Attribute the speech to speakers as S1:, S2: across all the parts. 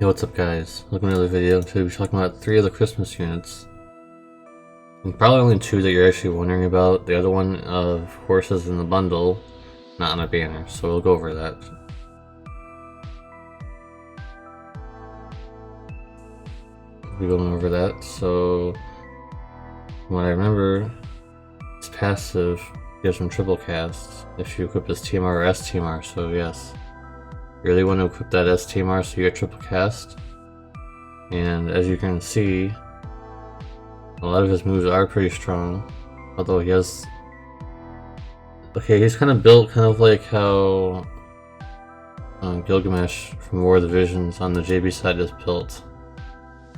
S1: Hey, what's up guys? Welcome to another video. Today we'll be talking about 3 of the Christmas units. And probably only 2 that you're actually wondering about. The other one, of course, is in the bundle, not on a banner, so we'll go over that. We'll be going over that. So, from what I remember, his passive gives him triple casts if you equip his TMR or STMR, so yes. You really want to equip that STMR so you get triple cast. And as you can see, a lot of his moves are pretty strong. Although he has... Okay, he's kind of built kind of like how Gilgamesh from War of the Visions on the JB side is built.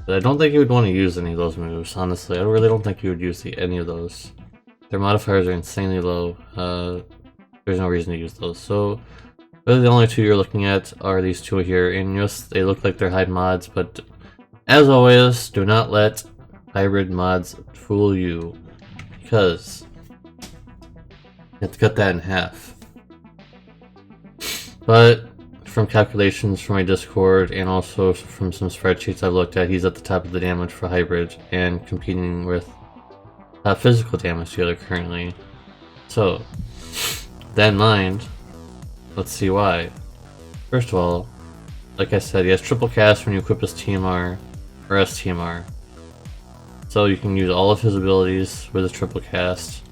S1: But I don't think he would want to use any of those moves, honestly. I really don't think he would use any of those. Their modifiers are insanely low. There's no reason to use those. So really the only 2 you're looking at are these 2 here, and yes, they look like they're hide mods, but as always, do not let hybrid mods fool you, because you have to cut that in half. But from calculations from my Discord and also from some spreadsheets I've looked at, he's at the top of the damage for hybrid and competing with physical damage together currently. So, with that in mind, let's see why. First of all, like I said, he has triple cast when you equip his TMR or STMR. So you can use all of his abilities with his triple cast.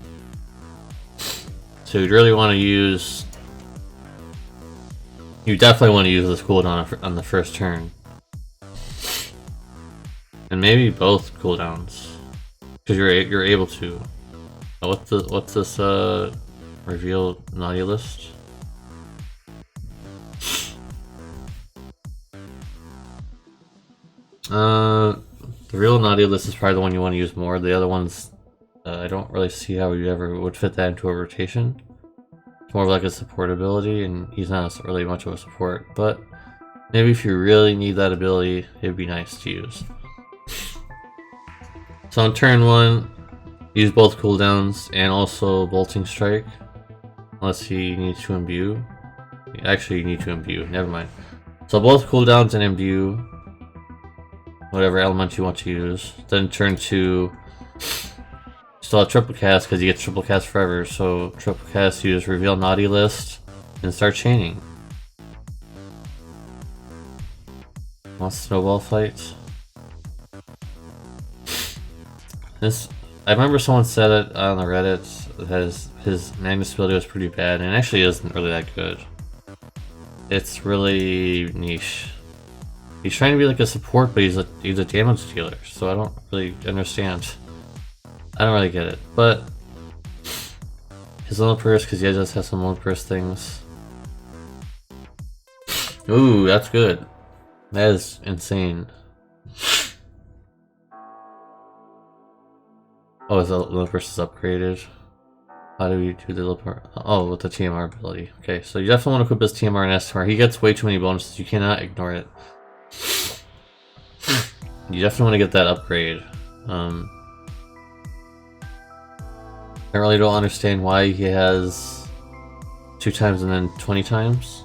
S1: So you'd really want to use... You definitely want to use this cooldown on the first turn. And maybe both cooldowns. Because you're able to. What's this reveal naughty list? The real naughty list is probably the one you want to use more. The other ones, I don't really see how you ever would fit that into a rotation. It's more of like a support ability, and he's not really much of a support. But maybe if you really need that ability, it'd be nice to use. So on turn 1, use both cooldowns and also Bolting Strike. Unless he needs to imbue. Actually, you need to imbue, never mind. So both cooldowns and imbue whatever element you want to use. Then turn 2, still have triple cast because he gets triple cast forever. So triple cast, use reveal naughty list and start chaining. Want snowball fight? This, I remember someone said it on the Reddit that his Magnus ability was pretty bad, and it actually isn't really that good. It's really niche. He's trying to be like a support, but he's a damage dealer, so I don't really understand. I don't really get it, but his lone purse, because he just has some lone purse things. Ooh, that's good. That is insane. Oh, is the lone purse is upgraded? How do we do the little? Oh, with the TMR ability. Okay, so you definitely want to equip his TMR and STMR. He gets way too many bonuses. You cannot ignore it. You definitely want to get that upgrade. I really don't understand why he has 2 times and then 20 times.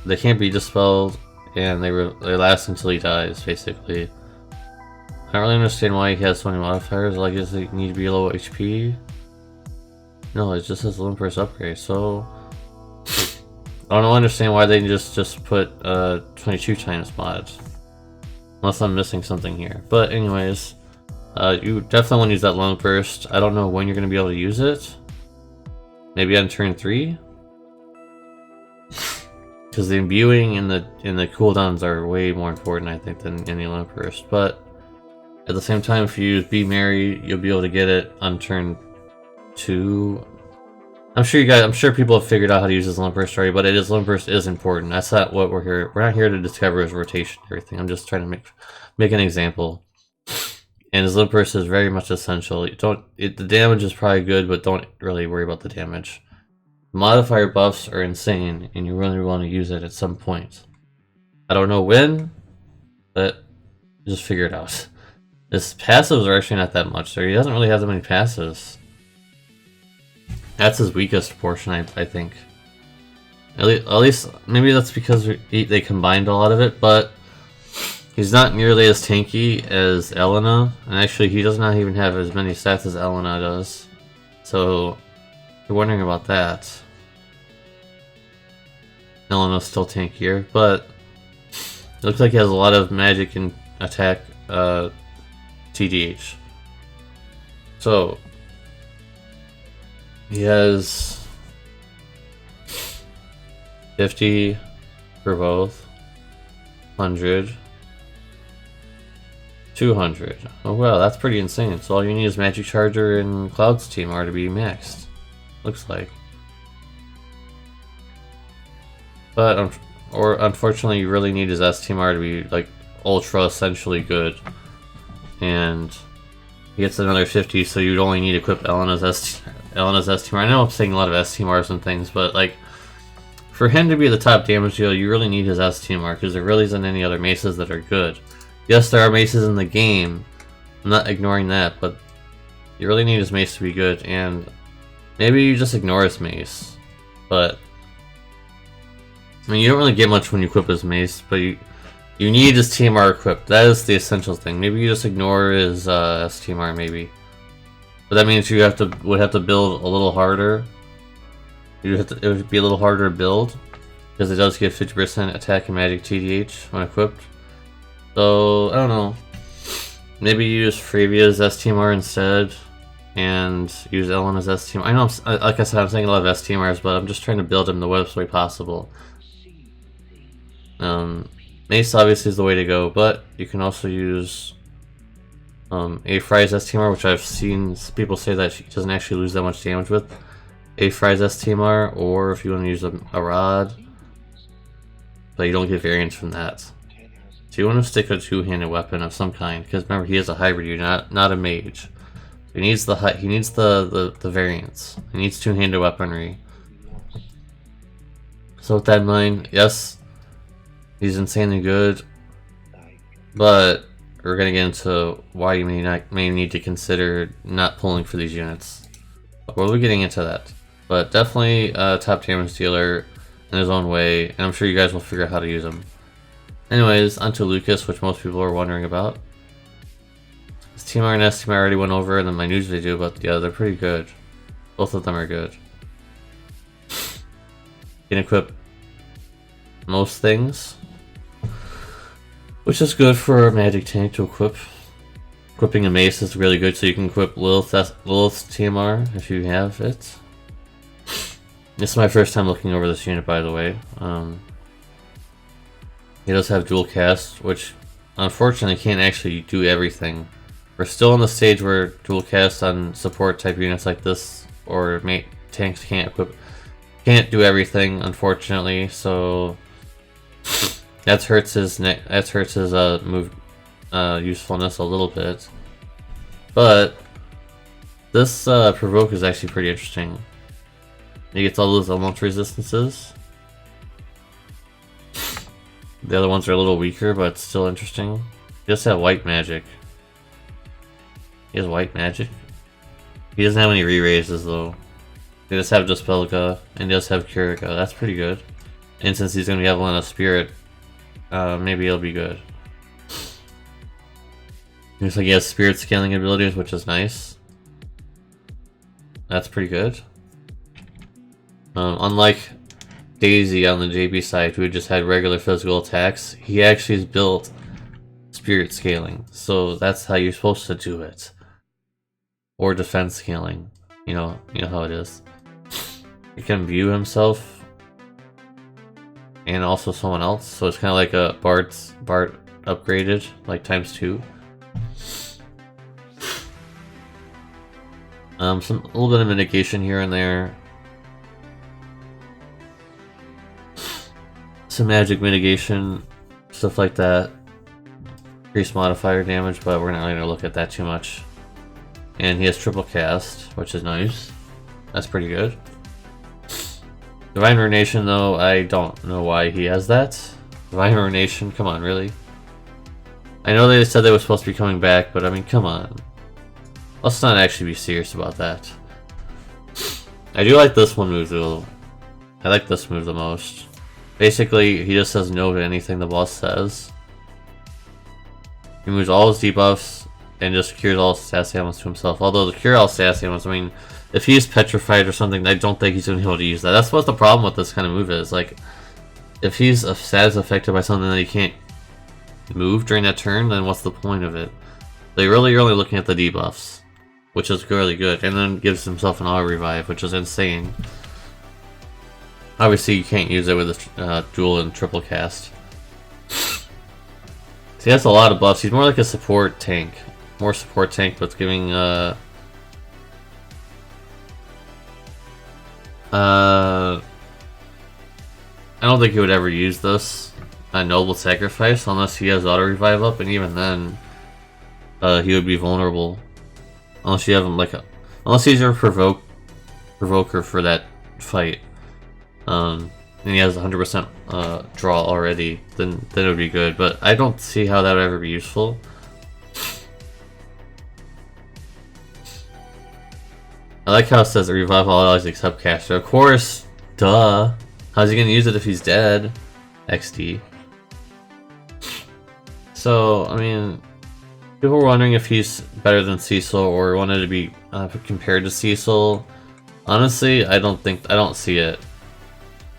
S1: They can't be dispelled, and they last until he dies, basically. I don't really understand why he has so many modifiers. Like, does he need to be low HP? No, it just has lone purse upgrade, so... I don't understand why they just put 22 times mod. Unless I'm missing something here. But anyways, you definitely want to use that lone burst. I don't know when you're going to be able to use it. Maybe on turn 3? Because the imbuing and the cooldowns are way more important, I think, than any lone burst. But at the same time, if you use Be Merry, you'll be able to get it on turn 2. I'm sure people have figured out how to use this lone burst already, but lone burst is important. That's not what we're here. We're not here to discover his rotation and everything. I'm just trying to make an example. And his lone burst is very much essential. The damage is probably good, but don't really worry about the damage. Modifier buffs are insane, and you really want to use it at some point. I don't know when, but just figure it out. His passives are actually not that much, so he doesn't really have that many passives. That's his weakest portion, I think. At least, maybe that's because they combined a lot of it, but He's not nearly as tanky as Elena, and actually he does not even have as many stats as Elena does. So, if you're wondering about that, Elena's still tankier, but it looks like he has a lot of magic and attack TDH. So, he has 50 for both, 100, 200. Oh wow, that's pretty insane. So all you need is Magic Charger and Cloud's TMR to be maxed. Looks like. But unfortunately, you really need his STMR to be like ultra essentially good. And he gets another 50, so you'd only need to equip Elena's STMR. I know I'm saying a lot of STMRs and things, but like for him to be the top damage dealer, you really need his STMR because there really isn't any other maces that are good. Yes, there are maces in the game. I'm not ignoring that, but you really need his mace to be good, and maybe you just ignore his mace. But I mean, you don't really get much when you equip his mace, but you need his TMR equipped. That is the essential thing. Maybe you just ignore his STMR, maybe. But that means you would have to build a little harder. It would be a little harder to build because it does give 50% attack and magic TDH when equipped. So I don't know. Maybe use Frevia's STMR instead, and use Elena's STMR. I know, like I said, I'm saying a lot of STMRs, but I'm just trying to build them the best way possible. Mace obviously is the way to go, but you can also use A Fry's STMR, which I've seen people say that she doesn't actually lose that much damage with. A Fry's STMR, or if you want to use a rod, but you don't get variance from that. So you want to stick a two-handed weapon of some kind, because remember he is a hybrid, you're not a mage. He needs the variance. He needs two-handed weaponry. So with that in mind, yes, he's insanely good, but we're gonna get into why you may need to consider not pulling for these units. We'll be getting into that, but definitely a top damage dealer in his own way, and I'm sure you guys will figure out how to use him. Anyways, onto Lucas, which most people are wondering about. His TMR and STMR I already went over in my news video, but yeah, they're pretty good. Both of them are good. You can equip most things, which is good for a magic tank to equip. Equipping a mace is really good, so you can equip Lilith's TMR if you have it. This is my first time looking over this unit, by the way. He does have dual cast, which unfortunately can't actually do everything. We're still in the stage where dual cast on support type units like this or tanks can't do everything, unfortunately. So that hurts his move usefulness a little bit. But this provoke is actually pretty interesting. He gets all those elemental resistances. The other ones are a little weaker, but still interesting. He does have white magic. He has white magic. He doesn't have any re-raises though. He does have Dispelga, and he does have Curica. That's pretty good. And since he's going to be leveling a Spirit, maybe it'll be good. Looks like he has Spirit scaling abilities, which is nice. That's pretty good. Unlike Daisy on the JB side, who just had regular physical attacks, he actually has built Spirit scaling. So that's how you're supposed to do it. Or defense scaling. You know how it is. He can view himself and also someone else, so it's kind of like a Bart upgraded, like ×2. A little bit of mitigation here and there. Some magic mitigation, stuff like that. Increased modifier damage, but we're not going to look at that too much. And he has triple cast, which is nice. That's pretty good. Divine Ruination, though, I don't know why he has that. Divine Ruination, come on, really? I know they said they were supposed to be coming back, but I mean, come on. Let's not actually be serious about that. I do like this one move, though. I like this move the most. Basically, he just says no to anything the boss says. removes all his debuffs, and just cures all sassy ailments to himself. Although the cure all sassy ailments, I mean, if he's petrified or something, I don't think he's going to be able to use that. That's what the problem with this kind of move is. Like, if he's status affected by something that he can't move during that turn, then what's the point of it? They're really only looking at the debuffs, which is really good, and then gives himself an auto revive, which is insane. Obviously, you can't use it with a dual and triple cast. So he has a lot of buffs. He's more like a support tank. More support tank, but giving I don't think he would ever use this Noble Sacrifice unless he has auto revive up, and even then he would be vulnerable unless you have him like unless he's your provoker for that fight. And he has 100% draw already, then it would be good. But I don't see how that would ever be useful. I like how it says revive all allies except caster. Of course, duh. How's he gonna use it if he's dead? XD. So, I mean, people were wondering if he's better than Cecil or wanted to be compared to Cecil. Honestly, I don't see it.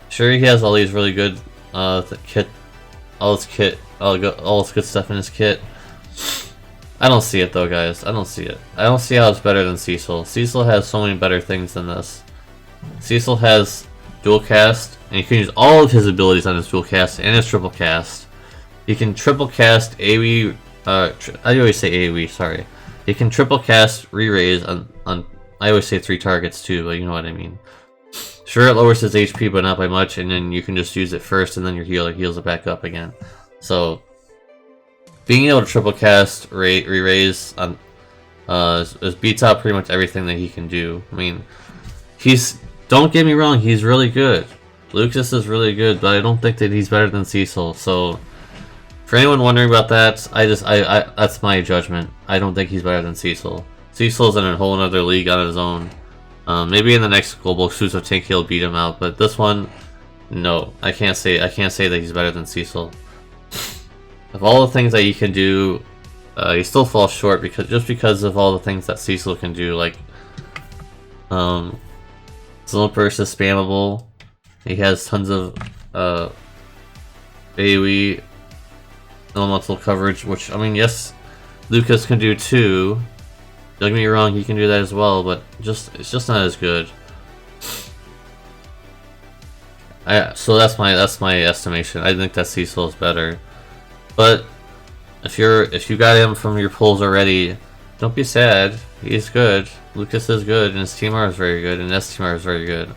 S1: Sure, he has all these really good all this good stuff in his kit. I don't see it though, guys. I don't see it. I don't see how it's better than Cecil. Cecil has so many better things than this. Cecil has dual cast, and you can use all of his abilities on his dual cast and his triple cast. You can triple cast AoE. I always say AoE. Sorry. You can triple cast re-raise on. I always say 3 targets too, but you know what I mean. Sure, it lowers his HP, but not by much, and then you can just use it first, and then your healer heals it back up again. So, being able to triple cast re-raise on beats out pretty much everything that he can do. I mean, don't get me wrong, he's really good. Lucas is really good, but I don't think that he's better than Cecil. So, for anyone wondering about that, that's my judgment. I don't think he's better than Cecil. Cecil's in a whole other league on his own. Maybe in the next global exclusive tank he'll beat him out, but this one, no, I can't say that he's better than Cecil. Of all the things that he can do, he still falls short because of all the things that Cecil can do. Like, Zone Burst is spammable. He has tons of AoE elemental coverage, which, I mean, yes, Lucas can do too. Don't get me wrong, he can do that as well, but it's just not as good. So that's my estimation. I think that Cecil is better. But if you got him from your pulls already, don't be sad. He's good. Lucas is good, and his TMR is very good, and his TMR is very good.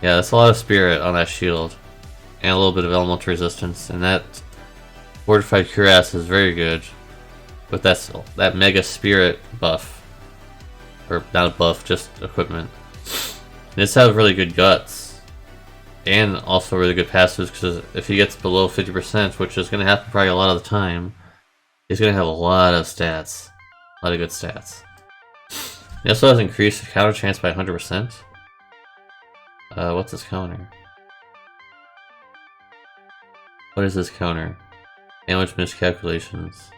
S1: Yeah, that's a lot of spirit on that shield, and a little bit of elemental resistance, and that fortified cuirass is very good. With that mega spirit buff, or not a buff, just equipment. This has really good guts, and also really good passives. Because if he gets below 50%, which is going to happen probably a lot of the time, he's going to have a lot of stats, a lot of good stats. He also has increased counter chance by 100%. What's his counter? What is his counter? Damage miscalculations.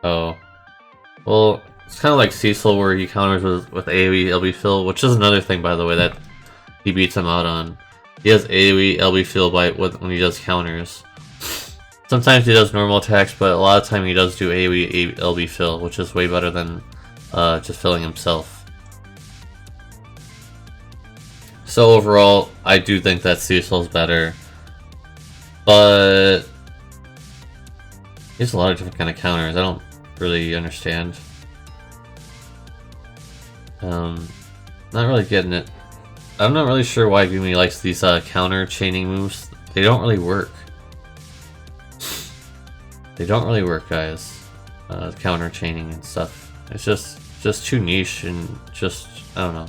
S1: Oh, well, it's kind of like Cecil where he counters with AoE LB fill, which is another thing, by the way, that he beats him out on. He has AoE LB fill when he does counters. Sometimes he does normal attacks, but a lot of time he does do AoE LB fill, which is way better than just filling himself. So overall, I do think that Cecil's better, but he has a lot of different kind of counters. I don't really understand. Not really getting it. I'm not really sure why Gumi likes these counter chaining moves. They don't really work. They don't really work, guys. Counter chaining and stuff. It's just too niche and just, I don't know.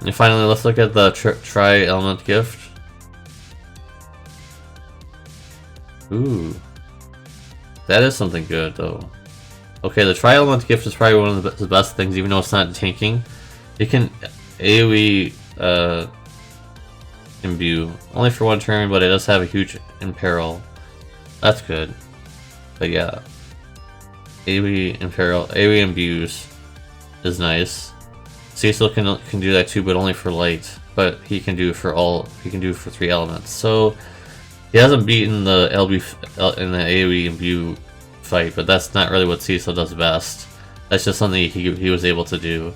S1: And finally, let's look at the tri-element gift. Ooh. That is something good, though. Okay, the tri-element gift is probably one of the best things, even though it's not tanking. It can AoE Imbue. Only for 1 turn, but it does have a huge Imperil. That's good. But yeah. AoE Imperil, AoE Imbues is nice. Cecil can do that too, but only for light. But he can do for 3 elements. So he hasn't beaten the LB in the AoE Imbue fight, but that's not really what Cecil does best. That's just something he was able to do.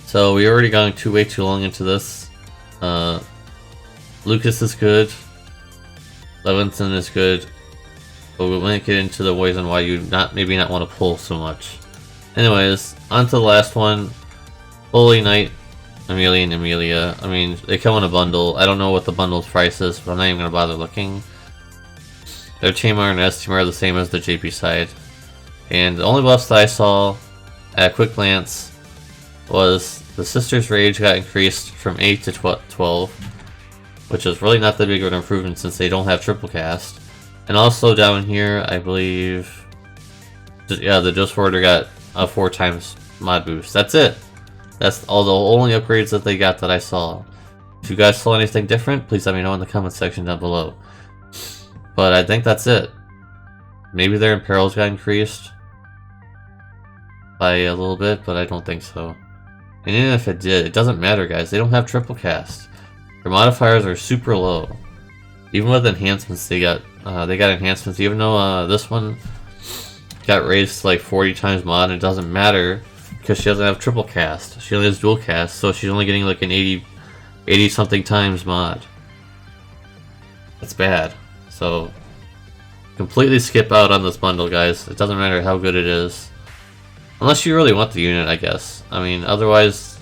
S1: So we already gone way too long into this. Lucas is good. Levinson is good. But we won't get into the reason why you maybe not want to pull so much. Anyways, on to the last one. Holy Knight, Amelia and Amelia. I mean, they come in a bundle. I don't know what the bundle's price is, but I'm not even going to bother looking. Their TMR and STMR are the same as the JP side. And the only buffs that I saw at a quick glance was the Sister's Rage got increased from 8 to 12, which is really not that big of an improvement since they don't have triple cast. And also down here, I believe, yeah, the Just Order got a 4 times mod boost. That's it. That's all the only upgrades that they got that I saw. If you guys saw anything different, please let me know in the comment section down below. But I think that's it. Maybe their Imperils got increased by a little bit, but I don't think so. And even if it did, it doesn't matter, guys. They don't have triple cast. Their modifiers are super low. Even with enhancements, they got enhancements. Even though this one got raised to like 40 times mod, it doesn't matter because she doesn't have triple cast. She only has dual cast, so she's only getting like an 80 something times mod. That's bad. So completely skip out on this bundle, guys. It doesn't matter how good it is. Unless you really want the unit, I guess. I mean, otherwise,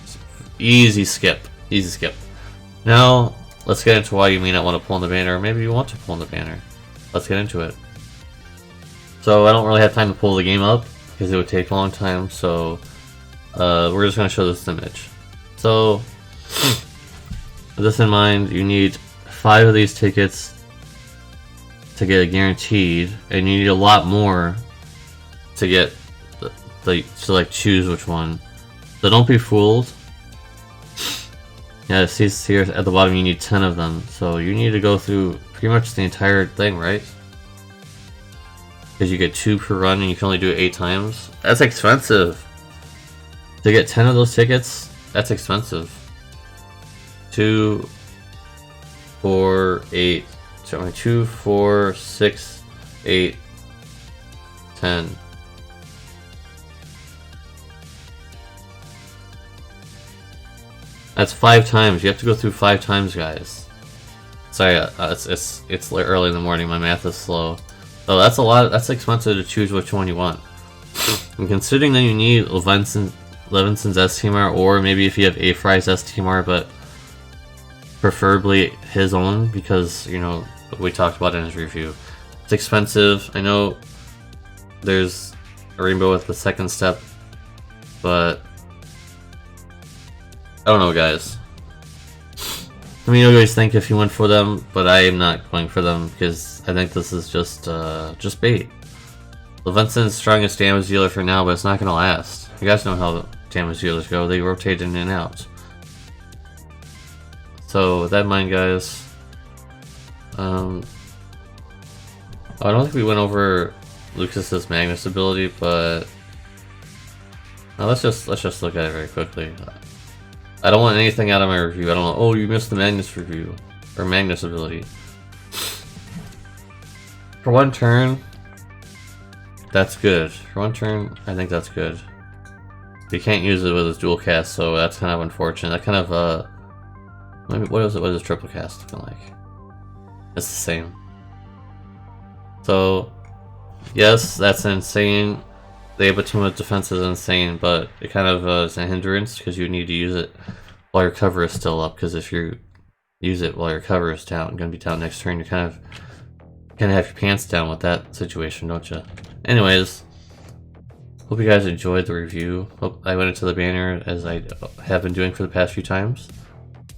S1: easy skip. Easy skip. Now, let's get into why you may not want to pull in the banner, or maybe you want to pull in the banner. Let's get into it. So, I don't really have time to pull the game up, because it would take a long time, so we're just going to show this image. So, with this in mind, you need 5 of these tickets to get it guaranteed, and you need a lot more to get to like choose which one. So don't be fooled. Yeah, see here at the bottom you need 10 of them. So you need to go through pretty much the entire thing, right? Because you get 2 per run and you can only do it 8 times. That's expensive. To get 10 of those tickets, that's expensive. 2, 4, 8. So 2, 4, 6, 8, 10. That's 5 times. You have to go through 5 times, guys. Sorry, it's early in the morning. My math is slow. So that's a lot. That's expensive to choose which one you want. And considering that you need Levinson's STMR, or maybe if you have A-Fry's STMR, but preferably his own, because you know we talked about in his review. It's expensive. I know there's a rainbow with the second step, but I don't know, guys. Let me know what you guys think if you went for them, but I am not going for them because I think this is just bait. Levinson's strongest damage dealer for now, but it's not going to last. You guys know how damage dealers go. They rotate in and out. So, with that in mind, guys, I don't think we went over Lucas's Magnus ability, but let's just look at it very quickly. I don't want anything out of my review. I don't know. Oh, you missed the Magnus review or Magnus ability. For 1 turn, that's good. For 1 turn, I think that's good. You can't use it with his dual cast, so that's kind of unfortunate. That kind of maybe what is his triple cast looking like? It's the same. So, yes, that's insane. The Abatuma defense is insane, but it kind of is a hindrance because you need to use it while your cover is still up. Because if you use it while your cover is down, going to be down next turn, you kind of have your pants down with that situation, don't you? Anyways, hope you guys enjoyed the review. Hope I went into the banner as I have been doing for the past few times.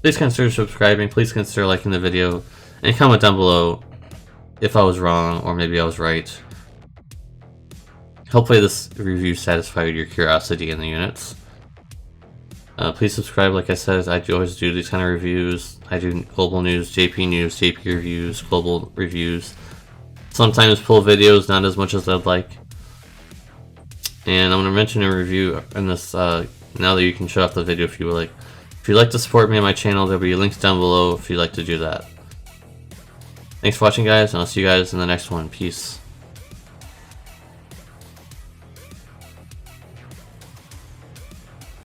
S1: Please consider subscribing. Please consider liking the video, and comment down below if I was wrong or maybe I was right. Hopefully this review satisfied your curiosity in the units. Please subscribe. Like I said, I always do these kind of reviews. I do global news, JP news, JP reviews, global reviews. Sometimes pull videos, not as much as I'd like. And I'm going to mention a review in this, now that you can shut off the video if you would like. If you'd like to support me on my channel, there'll be links down below if you'd like to do that. Thanks for watching, guys, and I'll see you guys in the next one. Peace.